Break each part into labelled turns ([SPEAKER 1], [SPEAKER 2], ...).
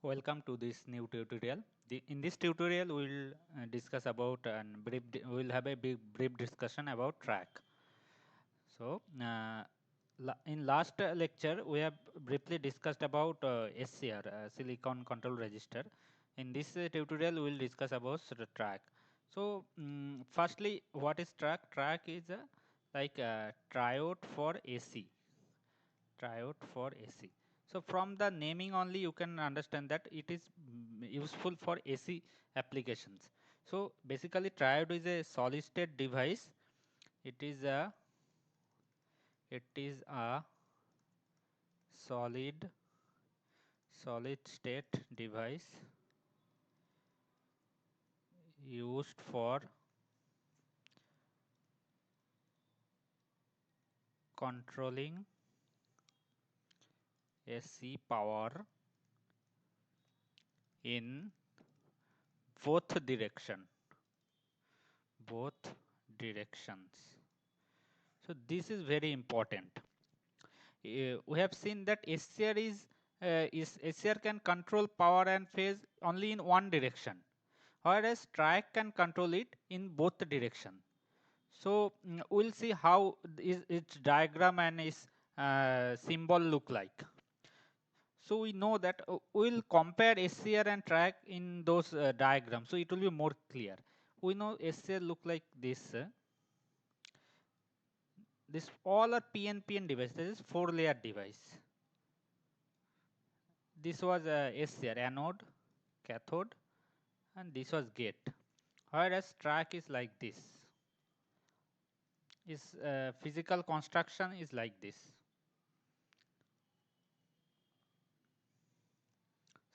[SPEAKER 1] Welcome to this new tutorial. In this tutorial, we will discuss about and we will have a brief discussion about track. So, in last lecture, we have briefly discussed about SCR, Silicon Control Register. In this tutorial, we will discuss about track. So, firstly, what is track? Track is like a triode for AC. Triode for AC. So from the naming only you can understand that it is useful for AC applications. So basically triode is a solid state device. It is a solid state device used for controlling AC power in both both directions. So this is very important. We have seen that SCR can control power and phase only in one direction, whereas track can control it in both direction. So we'll see how its diagram and its symbol look like. So we know that we'll compare SCR and track in those diagrams, so it will be more clear. We know SCR look like this. This all are PNPN device. This is 4-layer device. This was SCR, anode, cathode, and this was gate. Whereas track is like this. Is physical construction is like this.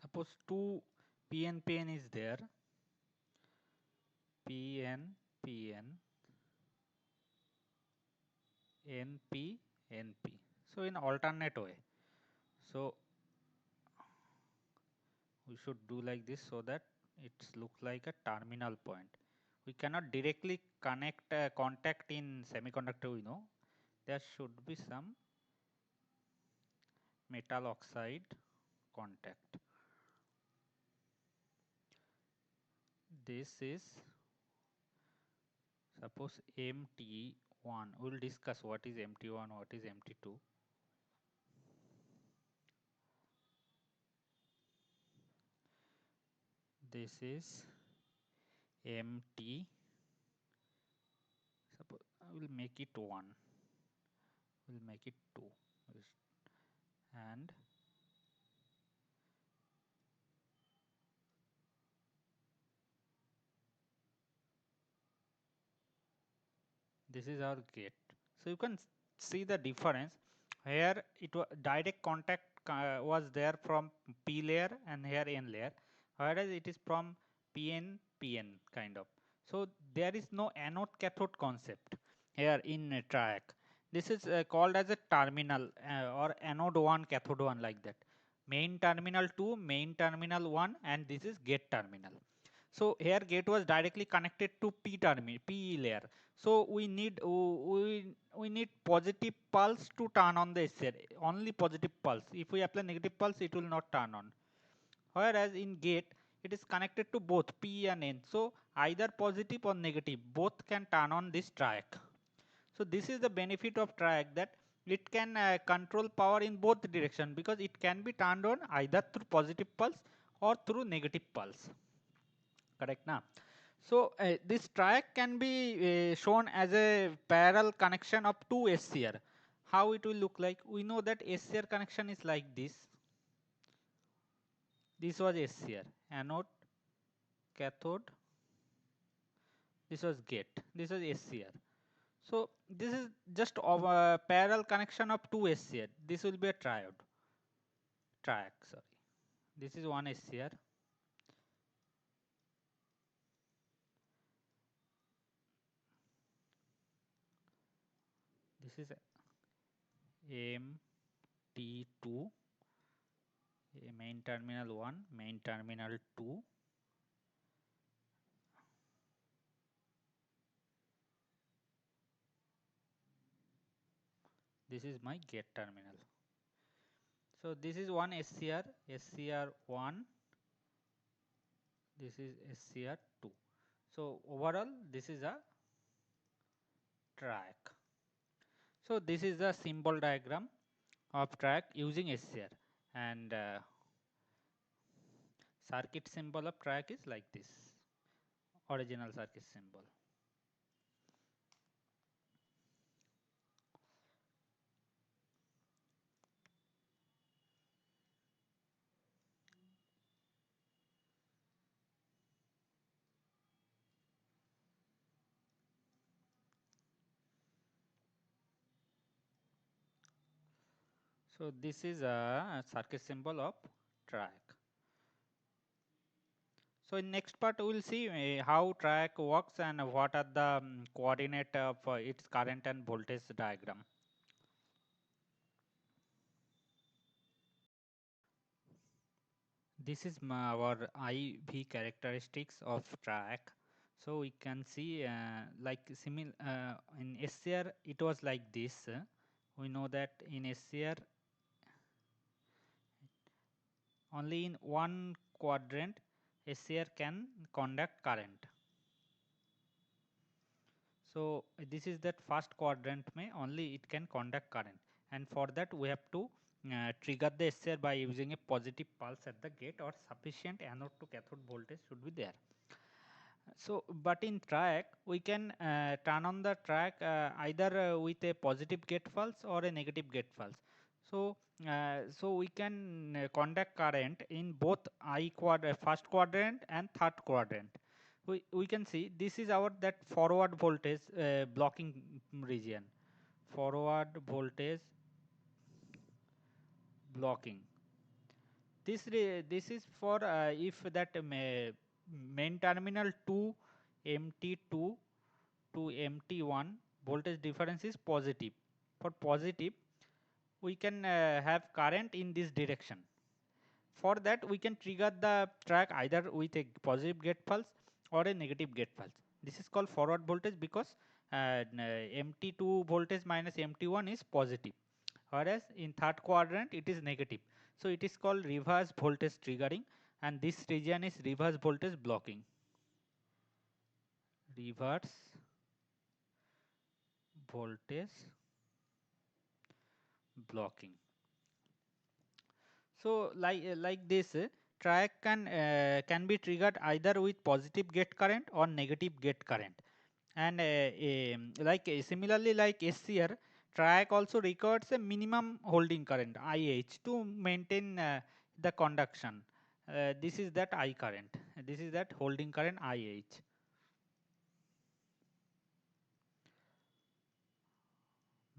[SPEAKER 1] Suppose two PNPN is there. PNPN, NP, NP. So in alternate way. So we should do like this so that it looks like a terminal point. We cannot directly connect contact in semiconductor, we know. There should be some metal oxide contact. This is suppose MT1. We will discuss what is MT1, what is MT2. This is MT. Suppose I will make it 1. We'll make it 2. And this is our gate. So you can see the difference. Here it was direct contact was there from P layer and here N layer, whereas it is from PN PN kind of. So there is no anode cathode concept here in track. This is called as a terminal or anode 1 cathode 1 like that. Main terminal 2, main terminal 1, and this is gate terminal. So here gate was directly connected to P terminal, P layer. So we need positive pulse to turn on the SCR. Only positive pulse. If we apply negative pulse, it will not turn on. Whereas in gate, it is connected to both P and N. So either positive or negative, both can turn on this track. So this is the benefit of track, that it can control power in both direction, because it can be turned on either through positive pulse or through negative pulse. Correct now. So this track can be shown as a parallel connection of two SCR. How it will look like? We know that SCR connection is like this. This was SCR, anode, cathode. This was gate. This was SCR. So this is just of a parallel connection of two SCR. This will be a triode. Track, sorry. This is one SCR. This is MT2, main terminal 1, main terminal 2. This is my gate terminal. So this is one SCR, SCR1, this is SCR2. So overall this is a track. So this is the symbol diagram of track using SCR, and circuit symbol of track is like this, original circuit symbol. So this is a circuit symbol of track. So in next part we will see how track works and what are the coordinate of its current and voltage diagram. This is our IV characteristics of track. So we can see like similar in SCR it was like this. We know that in SCR only in one quadrant SCR can conduct current. So this is that first quadrant may only it can conduct current, and for that we have to trigger the SCR by using a positive pulse at the gate, or sufficient anode to cathode voltage should be there. So but in track we can turn on the track either with a positive gate pulse or a negative gate pulse. So so we can conduct current in both first quadrant and third quadrant. We can see this is our that forward voltage blocking region, forward voltage blocking. This is for if that main terminal 2 MT2 to MT1 voltage difference is positive. For positive we can have current in this direction. For that we can trigger the track either with a positive gate pulse or a negative gate pulse. This is called forward voltage because MT2 voltage minus MT1 is positive, whereas in third quadrant it is negative. So it is called reverse voltage triggering, and this region is reverse voltage blocking. Reverse voltage blocking. So like this track can be triggered either with positive gate current or negative gate current, and similarly like SCR, track also records a minimum holding current IH to maintain the conduction. This is that I current. This is that holding current IH.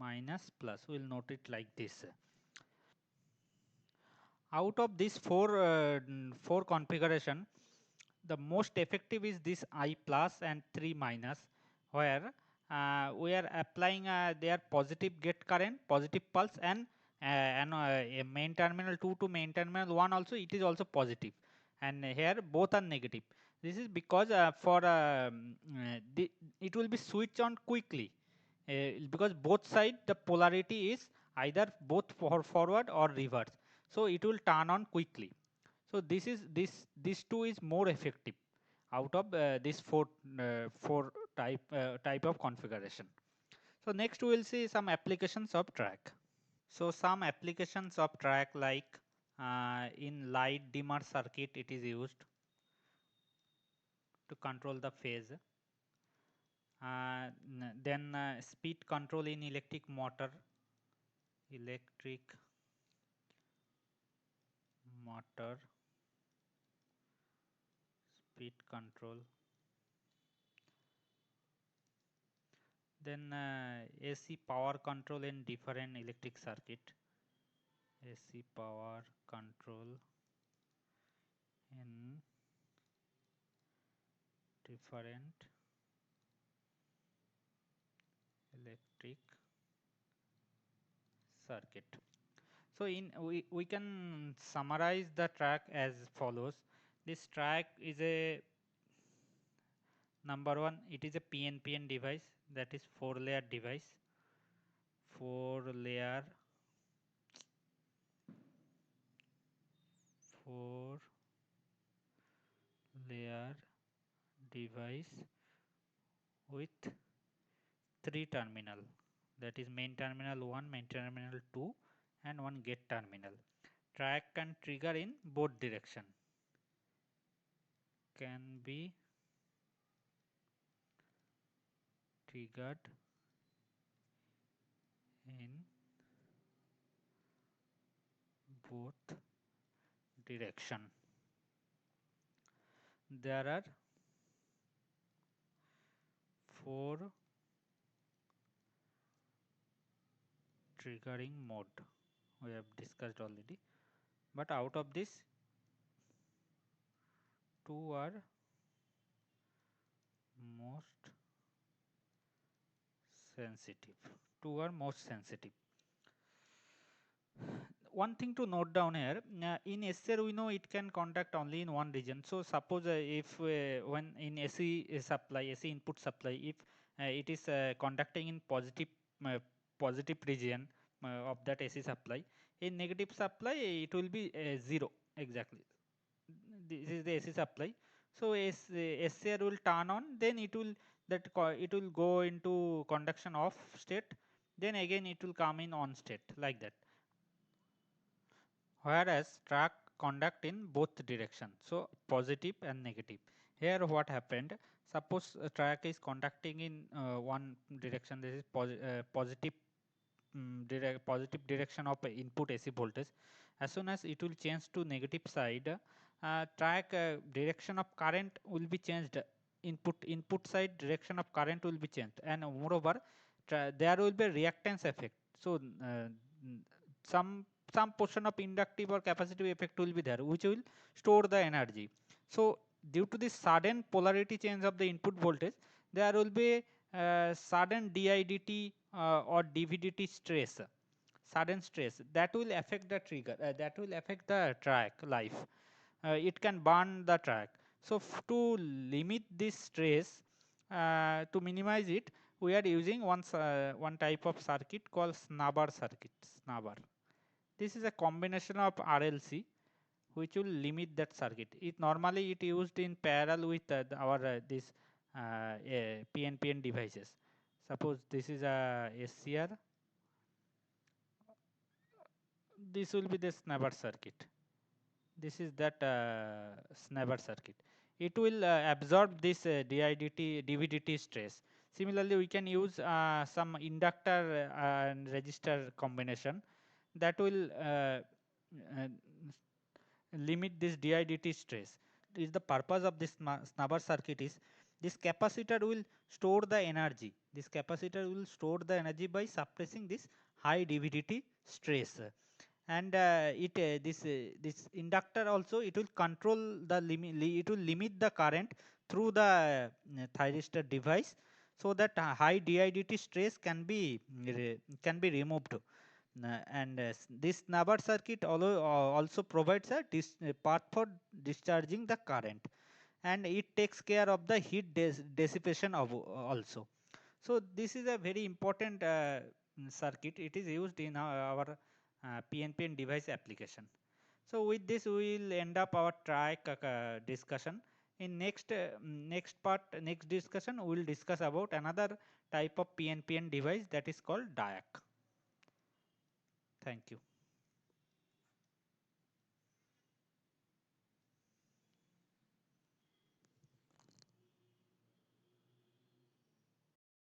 [SPEAKER 1] Minus plus, we will note it like this. Out of these four configuration, the most effective is this I plus and 3 minus, where we are applying their positive gate current, positive pulse, and a main terminal 2 to main terminal 1 also it is also positive, and here both are negative. This is because it will be switched on quickly because both side the polarity is either both for forward or reverse, so it will turn on quickly. So this two is more effective out of this four type of configuration. So next we will see some applications of track. So some applications of track, like in light dimmer circuit it is used to control the phase. Then speed control in electric motor speed control. Then AC power control in different electric circuit. AC power control in different electric circuit. So we can summarize the track as follows. This track is a number one, it is a PNPN device, that is 4-layer device. 4-layer 4 layer device with 3 terminal, that is main terminal 1, main terminal 2 and one gate terminal. Track can trigger in both direction, can be triggered in both direction. There are 4 triggering mode we have discussed already, but out of this 2 are most sensitive. 2 are most sensitive. One thing to note down here, in SCR we know it can contact only in one region. So suppose if when in AC supply, AC input supply, if it is conducting in positive region of that AC supply, in negative supply it will be 0 exactly. This is the AC supply. So SCR will turn on, then it will it will go into conduction off state, then again it will come in on state, like that. Whereas track conduct in both directions, so positive and negative. Here what happened, suppose a track is conducting in one direction, this is positive positive direction of input AC voltage. As soon as it will change to negative side, track direction of current will be changed, input side direction of current will be changed, and moreover there will be a reactance effect. So some some portion of inductive or capacitive effect will be there, which will store the energy. So due to this sudden polarity change of the input voltage, there will be sudden DIDT or DVDT stress, sudden stress that will affect the trigger, that will affect the track life. It can burn the track. So to limit this stress, to minimize it, we are using one type of circuit called snubber circuit. Snubber. This is a combination of RLC which will limit that circuit. It normally it used in parallel with our this PNPN devices. Suppose this is a SCR. This will be the snubber circuit. This is that snubber circuit. It will absorb this DVDT stress. Similarly, we can use some inductor and resistor combination that will limit this DIDT stress. Is the purpose of this snubber circuit is this capacitor will store the energy. This capacitor will store the energy by suppressing this high DVDT stress, and this inductor also it will control the limit. It will limit the current through the thyristor device, so that high DIDT stress can be removed. And this snubber circuit also provides a path for discharging the current, and it takes care of the heat dissipation of also. So this is a very important circuit. It is used in our PNPN device application. So with this we will end up our track discussion. In next discussion we will discuss about another type of PNPN device, that is called DIAC. Thank you.